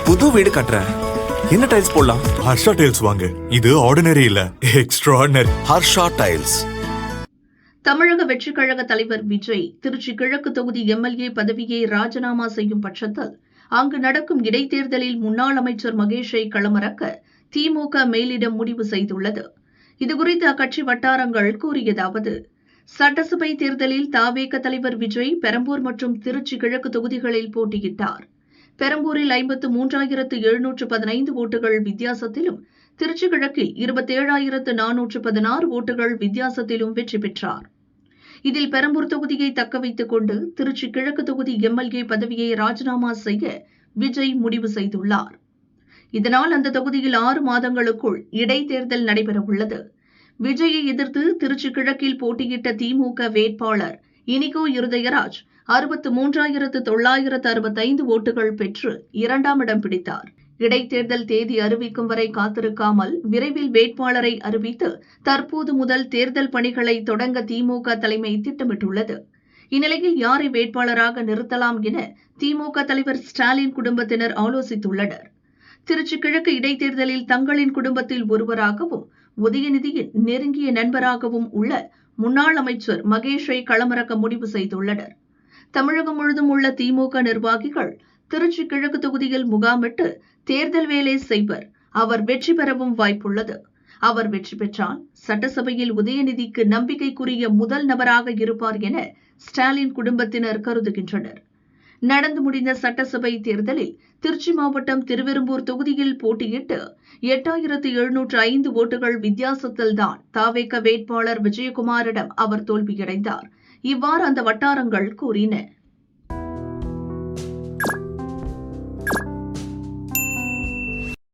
புது வீடு கட்டுறேன். என்ன டைல்ஸ் போடலாம்? ஹர்ஷா டைல்ஸ் வாங்க. இது ஆர்டினரி இல்ல, எக்ஸ்ட்ராஆர்டினரி. ஹர்ஷா டைல்ஸ். தமிழக வெற்றிக் கழக தலைவர் விஜய் திருச்சி கிழக்கு தொகுதி எம்எல்ஏ பதவியை ராஜினாமா செய்யும் பட்சத்தில் அங்கு நடக்கும் இடைத்தேர்தலில் முன்னாள் அமைச்சர் மகேஷை களமிறக்க திமுக மேலிடம் முடிவு செய்துள்ளது. இதுகுறித்து அக்கட்சி வட்டாரங்கள் கூறியதாவது: சட்டசபை தேர்தலில் தவேக தலைவர் விஜய் பெரம்பூர் மற்றும் திருச்சி கிழக்கு தொகுதிகளில் போட்டியிட்டார். பெரம்பூரில் 53,715 ஓட்டுகள் வித்தியாசத்திலும், திருச்சி கிழக்கில் 27,416 ஓட்டுகள் வித்தியாசத்திலும் வெற்றி பெற்றார். இதில் பெரம்பூர் தொகுதியை தக்கவைத்துக் கொண்டு திருச்சி கிழக்கு தொகுதி எம்எல்ஏ பதவியை ராஜினாமா செய்ய விஜய் முடிவு செய்துள்ளார். இதனால் அந்த தொகுதியில் 6 மாதங்களுக்குள் இடைத்தேர்தல் நடைபெறவுள்ளது. விஜயை எதிர்த்து திருச்சி கிழக்கில் போட்டியிட்ட திமுக வேட்பாளர் இனிகோ இருதயராஜ் 63,965 ஓட்டுகள் பெற்று 2ஆம் இடம் பிடித்தார். இடைத்தேர்தல் தேதி அறிவிக்கும் வரை காத்திருக்காமல் விரைவில் வேட்பாளரை அறிவித்து தற்போது முதல் தேர்தல் பணிகளை தொடங்க திமுக தலைமை திட்டமிட்டுள்ளது. இந்நிலையில் யாரை வேட்பாளராக நிறுத்தலாம் என திமுக தலைவர் ஸ்டாலின் குடும்பத்தினர் ஆலோசித்துள்ளனர். திருச்சி கிழக்கு இடைத்தேர்தலில் தங்களின் குடும்பத்தில் ஒருவராகவும் உதயநிதியின் நெருங்கிய நண்பராகவும் உள்ள முன்னாள் அமைச்சர் மகேஷை களமிறக்க முடிவு செய்துள்ளனர். தமிழகம் முழுதும் உள்ள திமுக நிர்வாகிகள் திருச்சி கிழக்கு தொகுதியில் முகாமிட்டு தேர்தல் வேலை செய்வர். அவர் வெற்றி பெறவும் வாய்ப்புள்ளது. அவர் வெற்றி பெற்றால் சட்டசபையில் உதயநிதிக்கு நம்பிக்கைக்குரிய முதல் நபராக இருப்பார் என ஸ்டாலின் குடும்பத்தினர் கருதுகின்றனர். நடந்து முடிந்த சட்டசபை தேர்தலில் திருச்சி மாவட்டம் திருவெரும்பூர் தொகுதியில் போட்டியிட்டு 8,705 ஓட்டுகள் வித்தியாசத்தில்தான் தவேக வேட்பாளர் விஜயகுமாரிடம் அவர் தோல்வியடைந்தார். இவ்வாறு அந்த வட்டாரங்கள் கூறின.